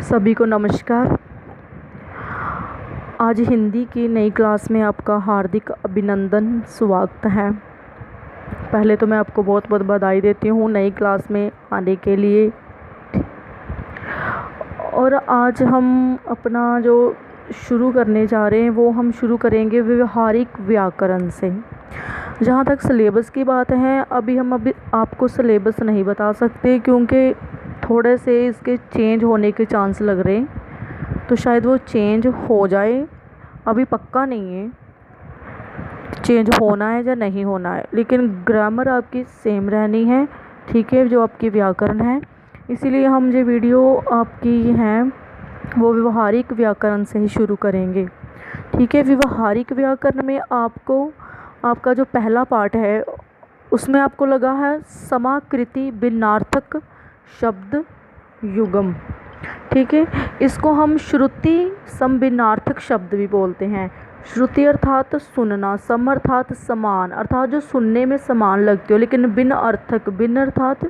सभी को नमस्कार। आज हिंदी की नई क्लास में आपका हार्दिक अभिनंदन, स्वागत है। पहले तो मैं आपको बहुत बहुत बधाई देती हूँ नई क्लास में आने के लिए। और आज हम अपना जो शुरू करने जा रहे हैं वो हम शुरू करेंगे व्यवहारिक व्याकरण से। जहाँ तक सिलेबस की बात है, अभी आपको सिलेबस नहीं बता सकते क्योंकि थोड़े से इसके चेंज होने के चांस लग रहे हैं, तो शायद वो चेंज हो जाए। अभी पक्का नहीं है चेंज होना है या नहीं होना है, लेकिन ग्रामर आपकी सेम रहनी है, ठीक है, जो आपकी व्याकरण है। इसीलिए हम जो वीडियो आपकी है वो व्यवहारिक व्याकरण से ही शुरू करेंगे, ठीक है। व्यवहारिक व्याकरण में आपका जो पहला पार्ट है उसमें आपको लगा है समाकृति भिन्नार्थक शब्द युगम, ठीक है। इसको हम श्रुति समभिन्नार्थक शब्द भी बोलते हैं। श्रुति अर्थात सुनना, सम अर्थात समान, अर्थात जो सुनने में समान लगते हो, लेकिन भिन्न अर्थक, भिन्न अर्थात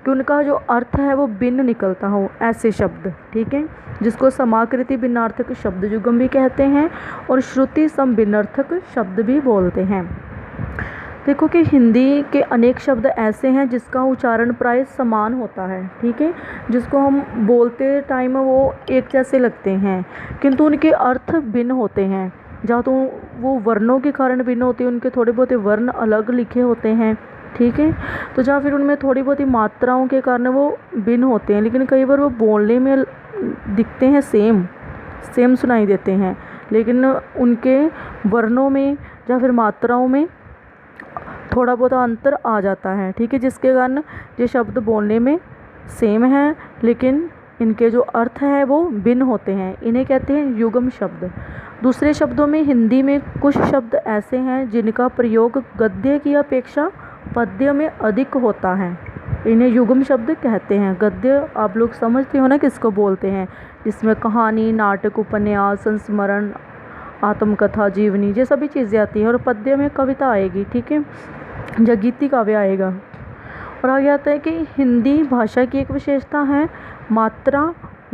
कि उनका जो अर्थ है वो भिन्न निकलता हो, ऐसे शब्द, ठीक है, जिसको समाकृति भिन्नार्थक शब्द युगम भी कहते हैं और श्रुति समभिन्नार्थक शब्द भी बोलते हैं। देखो कि हिंदी के अनेक शब्द ऐसे हैं जिसका उच्चारण प्राय समान होता है, ठीक है, जिसको हम बोलते टाइम वो एक जैसे लगते हैं, किंतु उनके अर्थ भिन्न होते हैं। जहाँ तो वो वर्णों के कारण भिन्न होते हैं, उनके थोड़े बहुत वर्ण अलग लिखे होते हैं, ठीक है, तो जहाँ फिर उनमें थोड़ी बहुत मात्राओं के कारण वो भिन्न होते हैं, लेकिन कई बार वो बोलने में दिखते हैं सेम सुनाई देते हैं, लेकिन उनके वर्णों में या फिर मात्राओं में थोड़ा बहुत अंतर आ जाता है, ठीक है, जिसके कारण ये शब्द बोलने में सेम है लेकिन इनके जो अर्थ है वो भिन्न होते हैं। इन्हें कहते हैं युग्म शब्द। दूसरे शब्दों में हिंदी में कुछ शब्द ऐसे हैं जिनका प्रयोग गद्य की अपेक्षा पद्य में अधिक होता है, इन्हें युग्म शब्द कहते हैं। गद्य आप लोग समझते हो ना किसको बोलते हैं, जिसमें कहानी, नाटक, उपन्यास, संस्मरण, आत्मकथा, जीवनी, ये सभी चीज़ें आती हैं। और पद्य में कविता आएगी, ठीक है, या गीति काव्य आएगा। और आगे आता है कि हिंदी भाषा की एक विशेषता है मात्रा,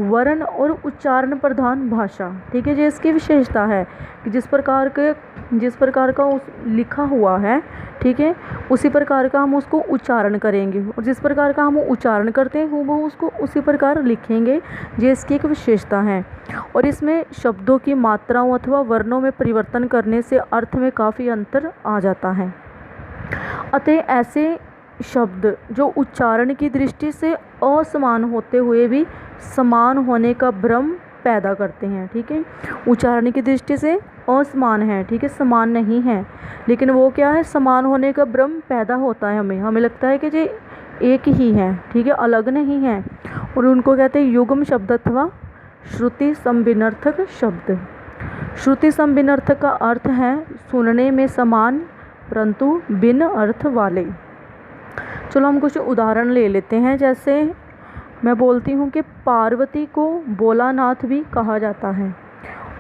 वर्ण और उच्चारण प्रधान भाषा, ठीक है, ये इसकी विशेषता है कि जिस प्रकार का उस लिखा हुआ है, ठीक है, उसी प्रकार का हम उसको उच्चारण करेंगे, और जिस प्रकार का हम उच्चारण करते हैं वो उसको उसी प्रकार लिखेंगे। ये इसकी एक विशेषता है। और इसमें शब्दों की मात्राओं अथवा वर्णों में परिवर्तन करने से अर्थ में काफ़ी अंतर आ जाता है। अतः ऐसे शब्द जो उच्चारण की दृष्टि से असमान होते हुए भी समान होने का भ्रम पैदा करते हैं, ठीक है, उच्चारण की दृष्टि से असमान है, ठीक है, समान नहीं है, लेकिन वो क्या है, समान होने का भ्रम पैदा होता है, हमें लगता है कि ये एक ही है, ठीक है, अलग नहीं है, और उनको कहते हैं युग्म शब्द अथवा श्रुति समभिन्नार्थक शब्द। श्रुति समभिन्नार्थक का अर्थ है सुनने में समान परंतु भिन्न अर्थ वाले। चलो हम कुछ उदाहरण ले लेते हैं। जैसे मैं बोलती हूँ कि पार्वती को भोलानाथ भी कहा जाता है,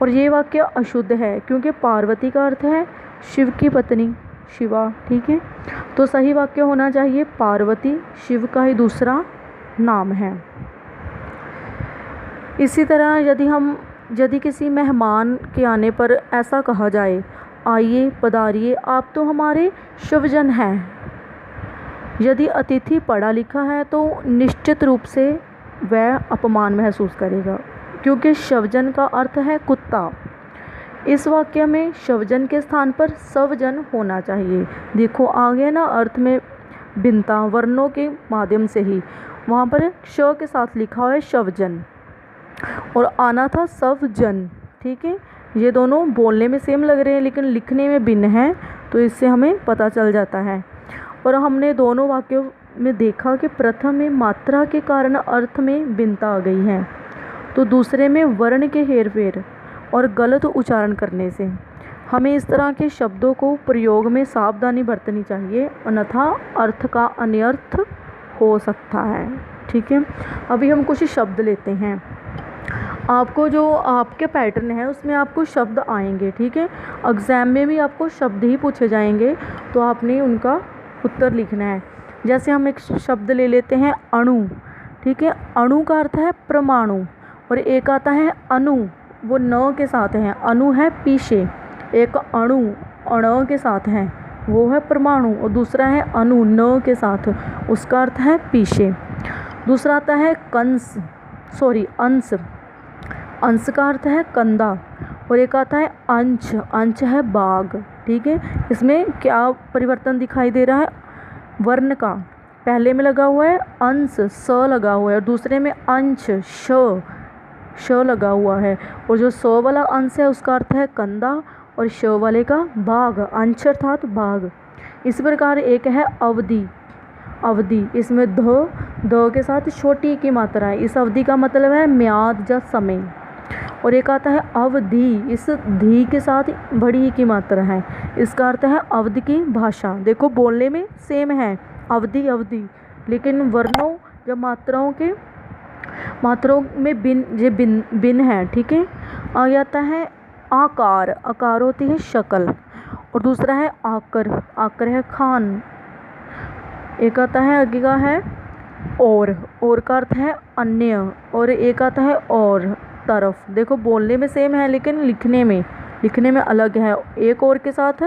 और ये वाक्य अशुद्ध है क्योंकि पार्वती का अर्थ है शिव की पत्नी, शिवा, ठीक है, तो सही वाक्य होना चाहिए पार्वती शिव का ही दूसरा नाम है। इसी तरह यदि किसी मेहमान के आने पर ऐसा कहा जाए, आइए पधारिए, आप तो हमारे शिवजन हैं। यदि अतिथि पढ़ा लिखा है तो निश्चित रूप से वह अपमान महसूस करेगा, क्योंकि शिवजन का अर्थ है कुत्ता। इस वाक्य में शिवजन के स्थान पर सवजन होना चाहिए। देखो आगे ना अर्थ में भिन्नता वर्णों के माध्यम से ही, वहाँ पर श के साथ लिखा हुआ है शिवजन और आना था सवजन, ठीक है, ये दोनों बोलने में सेम लग रहे हैं लेकिन लिखने में भिन्न है, तो इससे हमें पता चल जाता है। और हमने दोनों वाक्यों में देखा कि प्रथम में मात्रा के कारण अर्थ में भिन्नता आ गई है, तो दूसरे में वर्ण के हेरफेर और गलत उच्चारण करने से। हमें इस तरह के शब्दों को प्रयोग में सावधानी बरतनी चाहिए, अन्यथा अर्थ का अनर्थ हो सकता है, ठीक है। अभी हम कुछ शब्द लेते हैं। आपको जो आपके पैटर्न है उसमें आपको शब्द आएंगे, ठीक है, एग्ज़ाम में भी आपको शब्द ही पूछे जाएंगे, तो आपने उनका उत्तर लिखना है। जैसे हम एक शब्द ले लेते हैं अणु, ठीक है, अणु का अर्थ है परमाणु, और एक आता है अणु, वो न के साथ है, अणु है पीछे। एक अणु अण के साथ है, वो है परमाणु। और दूसरा है अणु न के साथ, उसका अर्थ है पीछे। दूसरा आता है अंश, अंश का अर्थ है कंधा। और एक आता है अंश, अंश है बाघ। ठीक है, इसमें क्या परिवर्तन दिखाई दे रहा है? वर्ण का। पहले में लगा हुआ है अंश, स लगा हुआ है, और दूसरे में अंश, श लगा हुआ है। और जो स वाला अंश है उसका अर्थ है कंधा, और श वाले का बाघ, अंश अर्थात बाघ। इस प्रकार एक है अवधि, अवधि इसमें द के साथ छोटी की मात्रा है। इस अवधि का मतलब है म्याद या समय। और एक आता है अवधि, इस धी के साथ बड़ी की मात्रा है, इसका अर्थ है अवधि की भाषा। देखो बोलने में सेम है अवधि अवधि, लेकिन वर्णों या मात्राओं में भिन्न है। ठीक है, आ जाता है आकार, आकार होती है शक्ल। और दूसरा है आकर, आकर है खान। एक आता है आगे का है और का अर्थ है अन्य। और एक आता है और तरफ। देखो बोलने में सेम है लेकिन लिखने में अलग है। एक और के साथ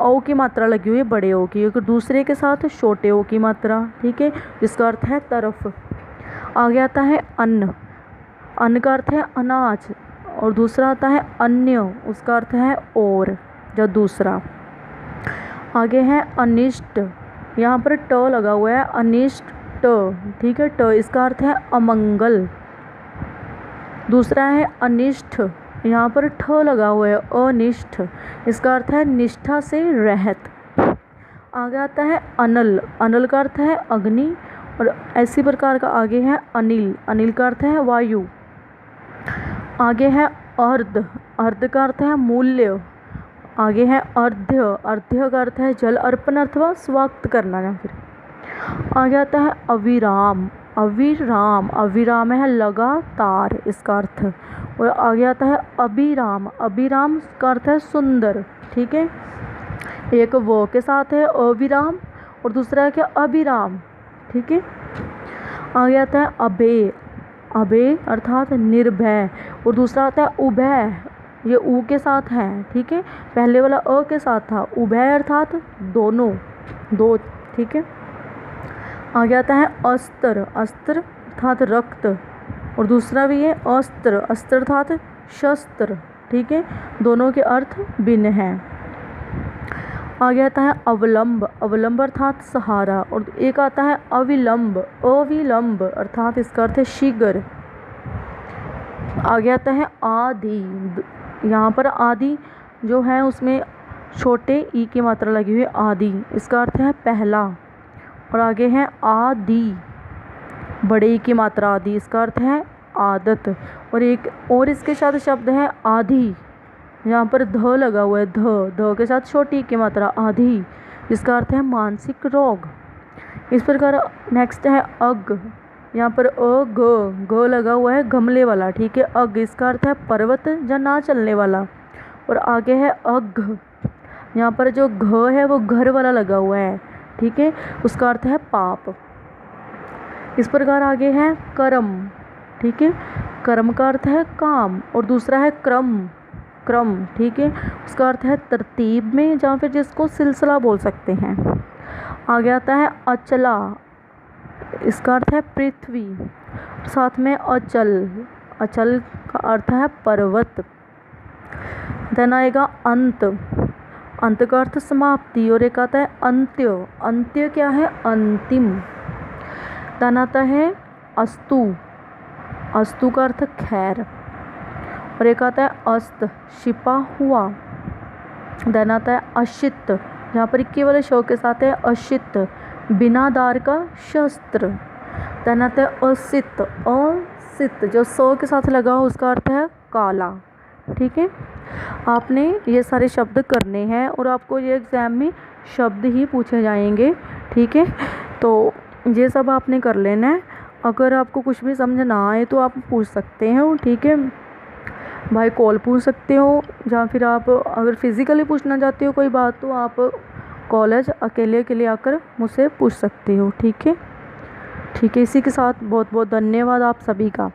ओ की मात्रा लगी हुई है बड़े ओ की, एक दूसरे के साथ छोटे ओ की मात्रा। ठीक है, जिसका अर्थ है तरफ। आगे आता है अन्न, अन्न का अर्थ है अनाज। और दूसरा आता है अन्य, उसका अर्थ है और जो दूसरा। आगे है अनिष्ट, यहाँ पर ट लगा हुआ है, अनिष्ट ट। ठीक है, ट इसका अर्थ है अमंगल। दूसरा है अनिष्ठ, यहाँ पर ठ लगा हुआ है, अनिष्ठ, इसका अर्थ है निष्ठा से रहित। आगे आता है अनल, अनल का अर्थ है अग्नि। और ऐसी प्रकार का आगे है अनिल, अनिल का अर्थ है वायु। आगे है अर्ध, अर्ध का अर्थ है मूल्य। आगे है अर्ध्य, अर्ध्य का अर्थ है जल अर्पण अथवा स्वागत करना। या फिर आगे आता है अविराम, अविराम, अविराम है लगातार, इसका अर्थ। और आगे आता है अभिराम, अभिराम का अर्थ है सुंदर। ठीक है, एक वो के साथ है अविराम, और दूसरा है क्या अभिराम। ठीक है, आगे आता है अभय, अभय अर्थात निर्भय। और दूसरा आता है उभय, ये ऊ के साथ है। ठीक है, पहले वाला अ के साथ था। उभय अर्थात दोनों, दो। ठीक है, आगे आता है अस्त्र, अस्त्र अर्थात रक्त। और दूसरा भी है अस्त्र, अस्त्र अर्थात शस्त्र। ठीक है, दोनों के अर्थ भिन्न हैं। आगे आता है अवलंब, अवलंब अर्थात सहारा। और एक आता है अविलंब, अविलंब अर्थात इसका अर्थ है शीघ्र। आगे आता है आदि, यहाँ पर आदि जो है उसमें छोटे ई की मात्रा लगी हुई है, आदि, इसका अर्थ है पहला। और आगे है आदि, बड़े ई की मात्रा आदि, इसका अर्थ है आदत। और एक और इसके साथ शब्द है आधि, यहाँ पर ध लगा हुआ है, ध के साथ छोटी ई की मात्रा आधि, जिसका अर्थ है मानसिक रोग। इस प्रकार नेक्स्ट है अग, यहाँ पर ग लगा हुआ है गमले वाला। ठीक है, अग इसका अर्थ है पर्वत या ना चलने वाला। और आगे है अघ, यहाँ पर जो घ है वो घर वाला लगा हुआ है। ठीक है, उसका अर्थ है पाप। इस प्रकार आगे है कर्म। ठीक है, कर्म का अर्थ है काम। और दूसरा है क्रम, क्रम। ठीक है, उसका अर्थ है तरतीब में, या फिर जिसको सिलसिला बोल सकते हैं। आगे आता है अचला, इसका अर्थ है पृथ्वी। साथ में अचल, अचल का अर्थ है पर्वत। देन आएगा अंत, अंत का अर्थ समाप्ति। और एक आता है अंत्य, अंत्य क्या है? अंतिम। देन आता है अस्तु, अस्तु का अर्थ खैर। और एक आता है अस्त, छिपा हुआ। देन आता है अशित, यहाँ पर इक्के वाले शो के साथ है अशित, बिना दार का शस्त्र। देन आता है असित, असित जो सो के साथ लगा हो उसका अर्थ है काला। ठीक है, आपने ये सारे शब्द करने हैं और आपको ये एग्ज़ाम में शब्द ही पूछे जाएंगे। ठीक है, तो ये सब आपने कर लेना है। अगर आपको कुछ भी समझ ना आए तो आप पूछ सकते हो। ठीक है भाई, कॉल पूछ सकते हो, या फिर आप अगर फिज़िकली पूछना चाहते हो कोई बात तो आप कॉलेज अकेले आकर मुझसे पूछ सकते हो। ठीक है, इसी के साथ बहुत बहुत धन्यवाद आप सभी का।